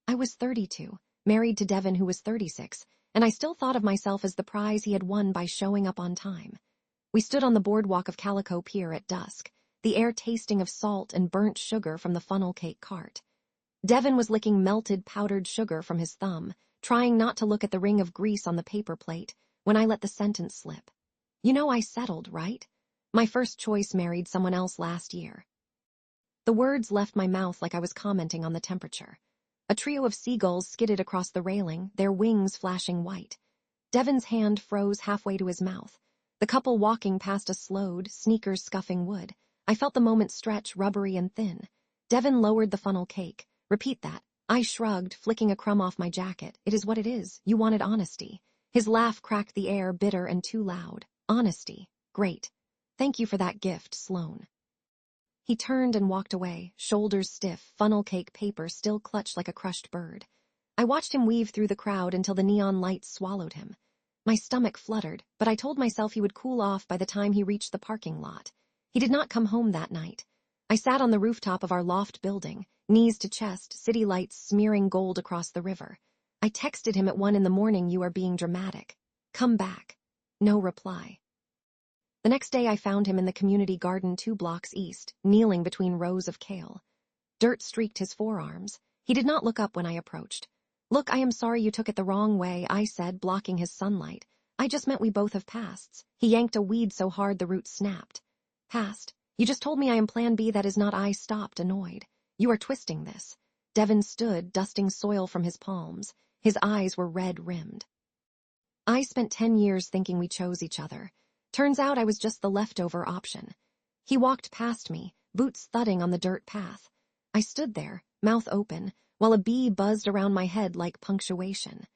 I was 32, married to Devin who was 36, and I still thought of myself as the prize he had won by showing up on time. We stood on the boardwalk of Calico Pier at dusk, the air tasting of salt and burnt sugar from the funnel cake cart. Devin was licking melted powdered sugar from his thumb, trying not to look at the ring of grease on the paper plate, when I let the sentence slip. You know I settled, right? My first choice married someone else last year. The words left my mouth like I was commenting on the temperature. A trio of seagulls skidded across the railing, their wings flashing white. Devin's hand froze halfway to his mouth. The couple walking past us slowed, sneakers scuffing wood. I felt the moment stretch, rubbery and thin. Devin lowered the funnel cake. Repeat that. I shrugged, flicking a crumb off my jacket. It is what it is. You wanted honesty. His laugh cracked the air, bitter and too loud. Honesty. Great. Thank you for that gift, Sloane. He turned and walked away, shoulders stiff, funnel cake paper still clutched like a crushed bird. I watched him weave through the crowd until the neon lights swallowed him. My stomach fluttered, but I told myself he would cool off by the time he reached the parking lot. He did not come home that night. I sat on the rooftop of our loft building, knees to chest, city lights smearing gold across the river. I texted him at 1 a.m, "You are being dramatic. Come back." No reply. The next day I found him in the community garden 2 blocks east, kneeling between rows of kale. Dirt streaked his forearms. He did not look up when I approached. "Look, I am sorry you took it the wrong way," I said, blocking his sunlight. "I just meant we both have pasts." He yanked a weed so hard the roots snapped. "Past? You just told me I am plan B, that is not." I stopped, annoyed. "You are twisting this." Devin stood, dusting soil from his palms. His eyes were red-rimmed. "I spent 10 years thinking we chose each other. Turns out I was just the leftover option." He walked past me, boots thudding on the dirt path. I stood there, mouth open, while a bee buzzed around my head like punctuation.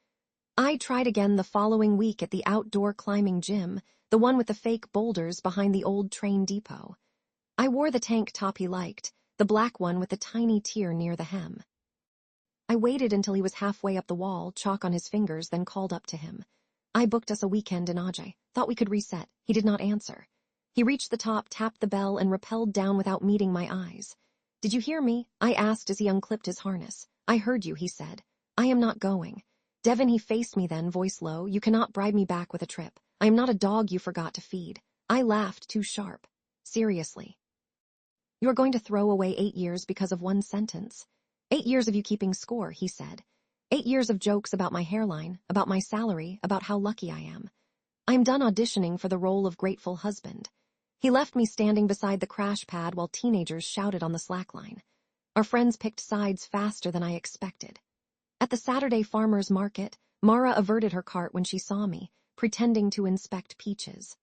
I tried again the following week at the outdoor climbing gym, the one with the fake boulders behind the old train depot. I wore the tank top he liked, the black one with the tiny tear near the hem. I waited until he was halfway up the wall, chalk on his fingers, then called up to him. "I booked us a weekend in Ajay. Thought we could reset." He did not answer. He reached the top, tapped the bell, and rappelled down without meeting my eyes. "Did you hear me?" I asked as he unclipped his harness. "I heard you," he said. "I am not going." "Devin," he faced me then, voice low, "you cannot bribe me back with a trip. I am not a dog you forgot to feed." I laughed, too sharp. "Seriously. You are going to throw away 8 years because of one sentence?" "8 years of you keeping score," he said. 8 years of jokes about my hairline, about my salary, about how lucky I am. I am done auditioning for the role of grateful husband. He left me standing beside the crash pad while teenagers shouted on the slackline. Our friends picked sides faster than I expected. At the Saturday farmers market, Mara averted her cart when she saw me, pretending to inspect peaches.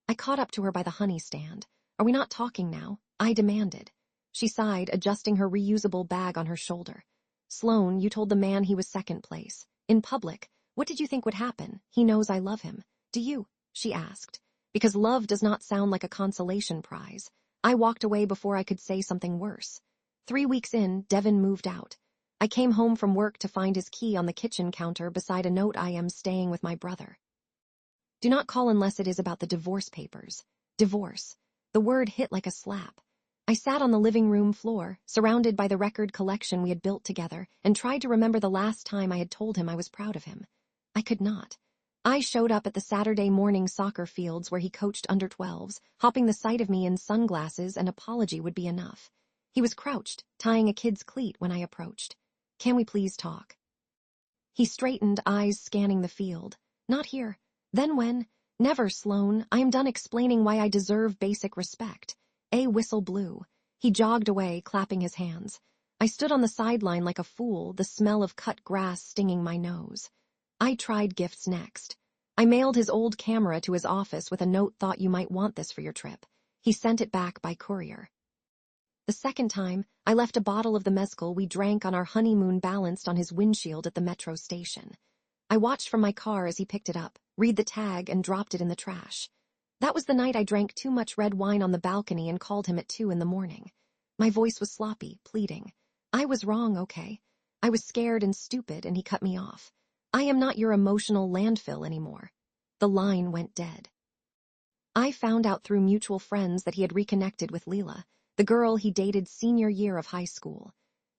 I caught up to her by the honey stand. "Are we not talking now?" I demanded. She sighed, adjusting her reusable bag on her shoulder. "Sloane, you told the man he was second place. In public. What did you think would happen? He knows I love him. Do you?" she asked. Because love does not sound like a consolation prize. I walked away before I could say something worse. 3 weeks in, Devin moved out. I came home from work to find his key on the kitchen counter beside a note: "I am staying with my brother. Do not call unless it is about the divorce papers." Divorce. The word hit like a slap. I sat on the living room floor, surrounded by the record collection we had built together, and tried to remember the last time I had told him I was proud of him. I could not. I showed up at the Saturday morning soccer fields where he coached under-12s, hoping the sight of me in sunglasses and apology would be enough. He was crouched, tying a kid's cleat when I approached. "Can we please talk?" He straightened, eyes scanning the field. "Not here." "Then when?" "Never, Sloane. I am done explaining why I deserve basic respect." A whistle blew. He jogged away, clapping his hands. I stood on the sideline like a fool, the smell of cut grass stinging my nose. I tried gifts next. I mailed his old camera to his office with a note: "Thought you might want this for your trip." He sent it back by courier. The second time, I left a bottle of the mezcal we drank on our honeymoon balanced on his windshield at the metro station. I watched from my car as he picked it up, read the tag, and dropped it in the trash. That was the night I drank too much red wine on the balcony and called him at 2 a.m. My voice was sloppy, pleading. I was wrong, okay? I was scared and stupid, and he cut me off. "I am not your emotional landfill anymore." The line went dead. I found out through mutual friends that he had reconnected with Leela, the girl he dated senior year of high school.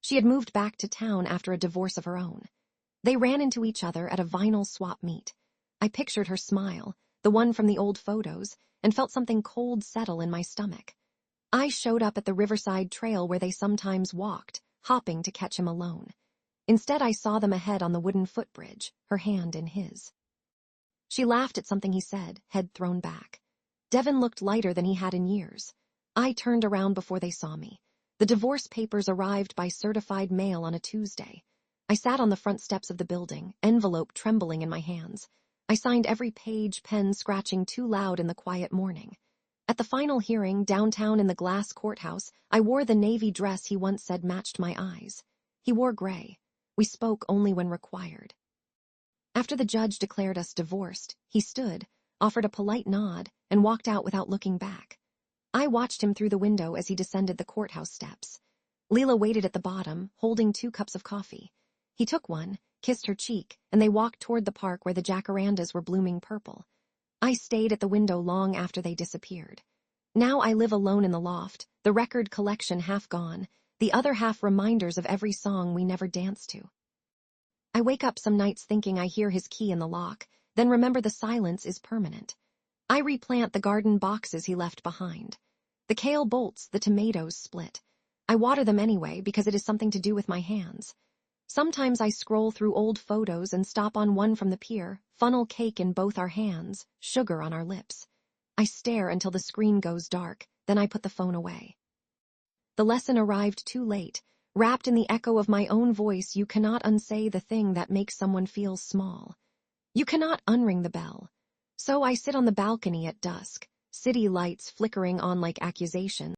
She had moved back to town after a divorce of her own. They ran into each other at a vinyl swap meet. I pictured her smile, the one from the old photos, and felt something cold settle in my stomach. I showed up at the Riverside Trail where they sometimes walked, hopping to catch him alone. Instead, I saw them ahead on the wooden footbridge, her hand in his. She laughed at something he said, head thrown back. Devin looked lighter than he had in years. I turned around before they saw me. The divorce papers arrived by certified mail on a Tuesday. I sat on the front steps of the building, envelope trembling in my hands. I signed every page, pen scratching too loud in the quiet morning. At the final hearing, downtown in the glass courthouse, I wore the navy dress he once said matched my eyes. He wore gray. We spoke only when required. After the judge declared us divorced, he stood, offered a polite nod, and walked out without looking back. I watched him through the window as he descended the courthouse steps. Leela waited at the bottom, holding 2 cups of coffee. He took one, kissed her cheek, and they walked toward the park where the jacarandas were blooming purple. I stayed at the window long after they disappeared. Now I live alone in the loft, the record collection half gone, the other half reminders of every song we never danced to. I wake up some nights thinking I hear his key in the lock, then remember the silence is permanent. I replant the garden boxes he left behind. The kale bolts, the tomatoes split. I water them anyway because it is something to do with my hands. Sometimes I scroll through old photos and stop on one from the pier, funnel cake in both our hands, sugar on our lips. I stare until the screen goes dark, then I put the phone away. The lesson arrived too late. Wrapped in the echo of my own voice, you cannot unsay the thing that makes someone feel small. You cannot unring the bell. So I sit on the balcony at dusk, city lights flickering on like accusations.